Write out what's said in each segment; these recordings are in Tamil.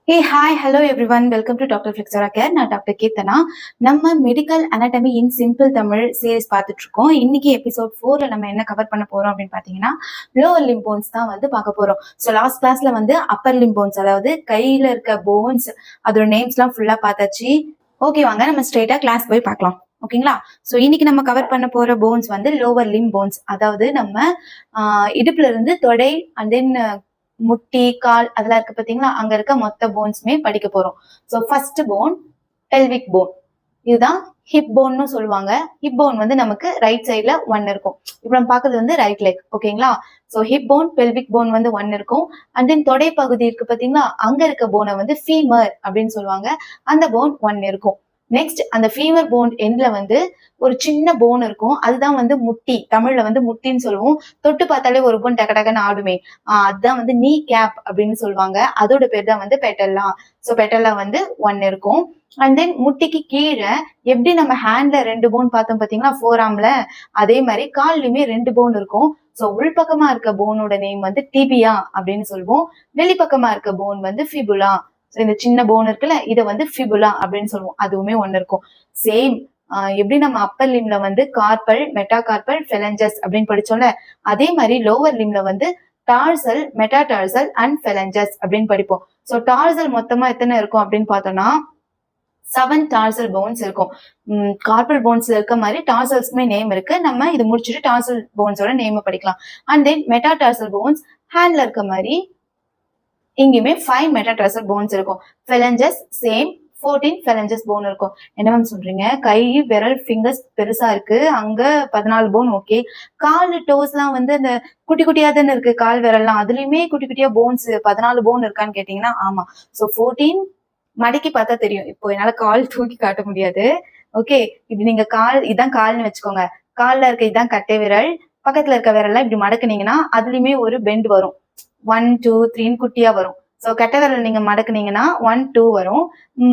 Hey, hi, hello everyone. Welcome to Dr. Flexora Care. நான் டாக்டர் கீர்த்தனா. நம்ம மெடிக்கல் அனாட்டமி இன் சிம்பிள் தமிழ் சீரிஸ் பார்த்துட்டு இருக்கோம். இன்னைக்கு எபிசோட் 4ல நம்ம என்ன கவர் பண்ண போறோம் அப்படின்னு பாத்தீங்கன்னா லோவர் லிம் போன்ஸ் தான் வந்து பார்க்க போறோம். ஸோ லாஸ்ட் கிளாஸ்ல வந்து அப்பர் லிம் போன்ஸ், அதாவது கையில இருக்க போன்ஸ், அதோட நேம்ஸ் எல்லாம் ஃபுல்லா பார்த்தாச்சு. ஓகே, வாங்க நம்ம ஸ்ட்ரெயிட்டா கிளாஸ் போய் பார்க்கலாம். ஓகேங்களா? ஸோ இன்னைக்கு நம்ம கவர் பண்ண போற போன்ஸ் வந்து லோவர் லிம் போன்ஸ், அதாவது நம்ம இடுப்புல இருந்து தொடை அண்ட் தென் முட்டி கால் அதெல்லாம் இருக்கு பாத்தீங்களா, அங்க இருக்க மொத்த போன்ஸுமே படிக்க போறோம். So first phone pelvic phone, இதுதான் ஹிப் போன்னு சொல்லுவாங்க. ஹிப் போன் வந்து நமக்கு ரைட் சைட்ல 1 இருக்கும். இப்ப நம்ம பாக்குறது வந்து ரைட் லெக். ஓகேங்களா? So hip phone pelvic phone வந்து 1 இருக்கும். அண்ட் தென் தொடை பகுதி இருக்கு பாத்தீங்களா, அங்க இருக்க போனை வந்து ஃபீமர் அப்படின்னு சொல்லுவாங்க. அந்த போன் 1 இருக்கும். நெக்ஸ்ட் அந்த ஃபீமர் போன் எண்ட்ல வந்து ஒரு சின்ன போன் இருக்கும், அதுதான் வந்து முட்டி. தமிழ்ல வந்து முட்டின்னு சொல்லுவோம். தொட்டு பார்த்தாலே ஒரு போன் டக்கு டக்குன்னு ஆடுமே, அதுதான் வந்து நீ கேப் அப்படின்னு சொல்லுவாங்க. அதோட பேர் தான் வந்து பெட்டல்லா. ஸோ பெட்டல்லா வந்து 1 இருக்கும். அண்ட் தென் முட்டிக்கு கீழே எப்படி நம்ம ஹேண்ட்ல 2 போன் பார்த்தோம் பாத்தீங்களா ஃபோர் ஆர்ம்ல, அதே மாதிரி கால்லயுமே 2 போன் இருக்கும். ஸோ உள்பக்கமா இருக்க போனோட நேம் வந்து டிபியா அப்படின்னு சொல்லுவோம். வெளிப்பக்கமா இருக்க போன் வந்து ஃபிபுலா. இந்த சின்ன போன் இருக்குல்ல, இதை வந்து ஃபிபுலா அப்படின்னு சொல்லுவோம். அதுவுமே 1 இருக்கும். சேம் எப்படி நம்ம அப்பர் லிம்ல வந்து கார்பல், மெட்டாகார்பல், ஃபெலஞ்சஸ் அப்படின்னு படிச்சோம்ல, அதே மாதிரி லோவர் லிம்ல வந்து டார்சல், மெட்டாடார்சல் அண்ட் ஃபெலஞ்சஸ் அப்படின்னு படிப்போம். ஸோ டார்சல் மொத்தமா எத்தனை இருக்கும் அப்படின்னு பார்த்தோம்னா 7 டார்சல் போன்ஸ் இருக்கும். கார்பல் போன்ஸ்ல இருக்க மாதிரி டார்சல்ஸ்க்குமே நேம் இருக்கு. நம்ம இது முடிச்சுட்டு டார்சல் போன்ஸோட நேம் படிக்கலாம். அண்ட் தென் மெட்டாடார்சல் போன்ஸ் ஹேண்ட்ல இருக்க மாதிரி இங்கேயுமே 5 மெட்டாடார்சல் போன்ஸ் இருக்கும். ஃபெலஞ்சஸ் சேம் 14 ஃபெலஞ்சஸ் போன் இருக்கும். என்ன மேம் சொல்றீங்க, கை விரல் ஃபிங்கர்ஸ் பெருசா இருக்கு, அங்க 14 போன். ஓகே, கால் டோஸ் எல்லாம் வந்து அந்த குட்டி குட்டியா தானே இருக்கு, கால் விரல்லாம் அதுலயுமே குட்டி குட்டியா போன்ஸ் 14 போன் இருக்கான்னு கேட்டீங்கன்னா ஆமா. ஸோ 14 மடக்கி பார்த்தா தெரியும். இப்போ என்னால கால் தூக்கி காட்ட முடியாது. ஓகே, இப்படி நீங்க கால் இதான் கால்னு வச்சுக்கோங்க. கால்ல இருக்க இதான் கட்டை விரல், பக்கத்துல இருக்க விரல்லாம் இப்படி மடக்குனீங்கன்னா அதுலயுமே ஒரு பெண்ட் வரும். 1 2 3 குட்டியா வரும். சோ கட்டை விரல் நீங்க மடக்குனீங்கன்னா 1 2 வரும்.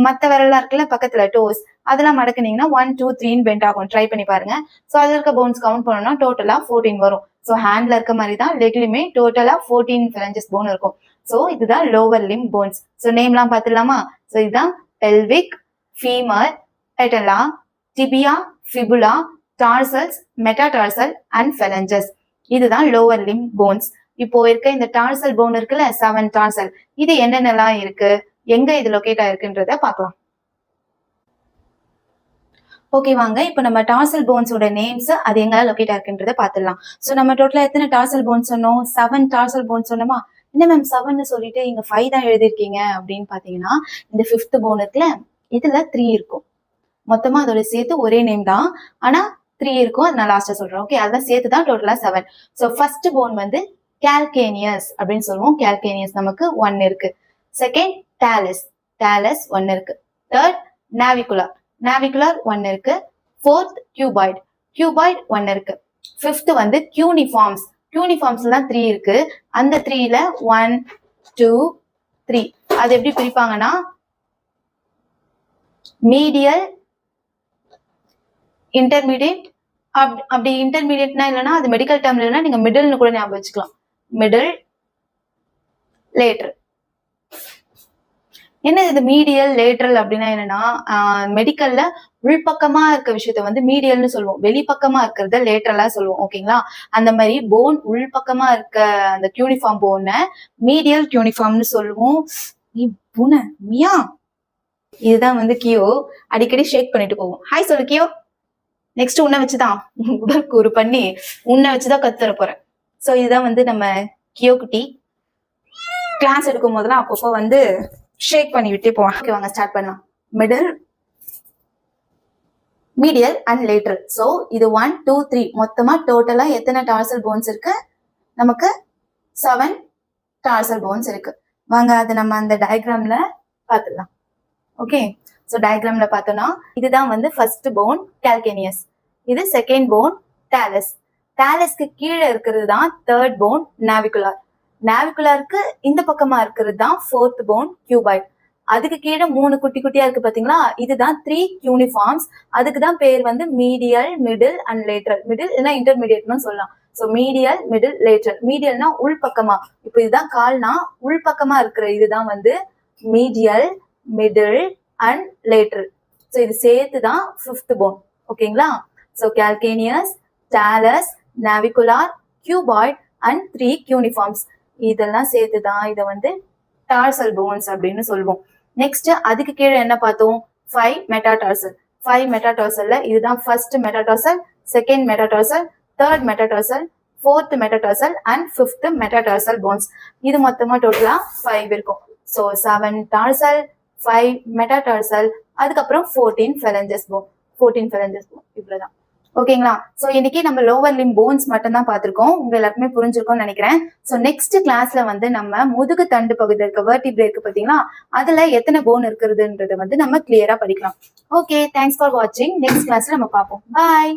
மத்த விரல்லாம் இருக்குல்ல பக்கத்துல டோஸ், அதெல்லாம் மடக்குனீங்கன்னா 1 2 3 பெண்ட் ஆகும். ட்ரை பண்ணி பாருங்க. சோ அதுல இருக்க போன்ஸ் கவுண்ட் பண்ணோம்னா டோட்டலா 14 வரும். சோ ஹேண்ட்ல இருக்க மாதிரி தான் லெக்லயுமே டோட்டலா 14 ஃபெலஞ்சஸ் போன் இருக்கும். சோ இதுதான் லோவர் லிம் போன்ஸ். சோ நேம்லாம் பாத்துடலாமா? சோ இதுதான் pelvic, femur, patella, tibia, fibula, tarsals, metatarsal and phalanges. இதுதான் லோவர் லிம் போன்ஸ். இப்போ இருக்க இந்த டார்சல் போன் இருக்குல்ல, 7 டார்சல், இது என்னென்னலாம் இருக்கு, எங்க இது லொகேட் ஆயிருக்குன்றத பார்க்கலாம். ஓகே வாங்க, இப்போ நம்ம டார்சல் போன்ஸோட நேம்ஸ் அது எங்க லொகேட் ஆயிருக்குன்றத பார்த்துடலாம். ஸோ நம்ம டோட்டலா எத்தனை டார்சல் போன்ஸ் சொன்னோம்? 7 டார்சல் போன்ஸ் சொன்னோமா? என்ன மேம் 7ன்னு சொல்லிட்டு இங்க 5 தான் எழுதிருக்கீங்க அப்படின்னு பாத்தீங்கன்னா, இந்த 5th போன் இருக்குல்ல, இதுல 3 இருக்கும். மொத்தமா அதோட சேர்த்து ஒரே நேம் தான், ஆனா 3 இருக்கும். அது நான் லாஸ்டா சொல்றேன். ஓகே, அதெல்லாம் சேர்த்து தான் டோட்டலா 7. ஸோ ஃபர்ஸ்ட் போன் வந்து கால்கேனியஸ் அப்படின்னு சொல்லுவோம். கால்கேனியஸ் நமக்கு 1 இருக்கு. செகண்ட் டாலஸ், டாலஸ் 1 இருக்கு. தேர்ட் நாவிகுலர், நாவிகுலர் 1 இருக்கு. ஃபோர்த் கியூபாய்ட், கியூபாய்ட் 1 இருக்கு. ஃபிஃப்த் வந்து கியூனிஃபார்ம்ஸ், கியூனிஃபார்ம்ஸ்ல தான் 3 இருக்கு. அந்த 3ல 1 2 3. அது எப்படி பிரிப்பாங்கன்னா மீடியல், இன்டர்மீடியட். அப்படி இன்டர்மீடியட்னா இல்லைன்னா அது மெடிக்கல் டேர்ம்ல இல்லைன்னா நீங்க மிடில்னு கூட ஞாபகம் வச்சுக்கலாம். Middle, later. என்ன இது மீடியல் லேட்டரல் அப்படின்னா என்னன்னா, மெடிக்கல்ல உள்பக்கமா இருக்க விஷயத்த வந்து மீடியல்னு சொல்லுவோம், வெளிப்பக்கமா இருக்கிறத லேட்டரலா சொல்லுவோம். ஓகேங்களா? அந்த மாதிரி போன் உள்பக்கமா இருக்க அந்த கியூனிஃபார்ம் போனை மீடியல் கியூனிஃபார்ம்னு சொல்லுவோம். நீ பூனை மியா, இதுதான் வந்து கியோ. அடிக்கடி ஷேக் பண்ணிட்டு போவோம். ஹாய் சொல்லு கியோ. நெக்ஸ்ட் உன்னை வச்சுதான் உடற்கூறு பண்ணி உன்னை வச்சுதான் கத்துற போறேன். சோ இதுதான் வந்து நம்ம கியோ குட்டி. கிளாஸ் எடுக்கும் போதெல்லாம் அப்பப்போ வந்து ஷேக் பண்ணி விட்டே போவான். ஓகே வாங்க ஸ்டார்ட் பண்ணலாம். Middle, medial and lateral. So இது 1 2 3 மொத்தமா டோட்டலா எத்தனை டார்சல் போன்ஸ் இருக்கு? நமக்கு 7 டார்சல் போன்ஸ் இருக்கு. வாங்க அது நம்ம அந்த டயக்ராம்ல பாத்துடலாம். ஓகே, சோ டயக்ராம்ல பார்த்தோம்னா இதுதான் வந்து ஃபர்ஸ்ட் போன் கால்கேனியஸ், இது செகண்ட் போன் டாலஸ், டாலஸ்க்கு கீழே இருக்கிறது தான் தேர்ட் போன் நாவிகுலார், நாவிகுலாருக்கு இந்த பக்கமா இருக்கிறது தான் ஃபோர்த் போன் கியூபாய்ட், அதுக்கு கீழே 3 குட்டி குட்டியா இருக்கு பாத்தீங்களா, இதுதான் 3 யூனிஃபார்ம்ஸ். அதுக்கு தான் பேர் வந்து medial, middle and lateral. Middle இல்லைன்னா இன்டர்மீடியட்னு சொல்லலாம். So medial, middle, lateral. மீடியல்னா உள்பக்கமா, இப்போ இதுதான் கால்னா உள்பக்கமா இருக்கிற இதுதான் வந்து medial, middle and lateral. So இது சேர்த்து தான் 5th போன். ஓகேங்களா? So calcaneus, talus, navicular, cuboid and 3 cuneiforms. இதெல்லாம் சேர்த்து தான் இதை வந்து டார்சல் போன்ஸ் அப்படின்னு சொல்லுவோம். நெக்ஸ்ட் அதுக்கு கீழே என்ன பார்த்தோம்? 5 மெட்டாடார்சல். 5 மெட்டாடார்சல்ல இதுதான் first metatarsal, second metatarsal, third metatarsal, fourth metatarsal and 5th metatarsal bones. இது மொத்தமா டோட்டலா 5 இருக்கும். ஸோ 7 டார்சல், 5 மெட்டாடார்சல், அதுக்கப்புறம் 14 phalanges bone. 14 phalanges bone இவ்வளவுதான். ஓகேங்களா? ஸோ இன்னைக்கு நம்ம லோவர் லிம் போன்ஸ் மட்டும் தான் பார்த்திருக்கோம். உங்க எல்லாருக்குமே புரிஞ்சிருக்கும்னு நினைக்கிறேன். ஸோ நெக்ஸ்ட் கிளாஸ்ல வந்து நம்ம முதுகு தண்டு பகுதியில் இருக்க வெர்டிப்ரே இருக்கு பார்த்தீங்களா, அதுல எத்தனை போன் இருக்குதுன்றத வந்து நம்ம கிளியரா படிக்கலாம். ஓகே, தேங்க்ஸ் ஃபார் வாட்சிங். நெக்ஸ்ட் கிளாஸ்ல நம்ம பார்ப்போம். பாய்.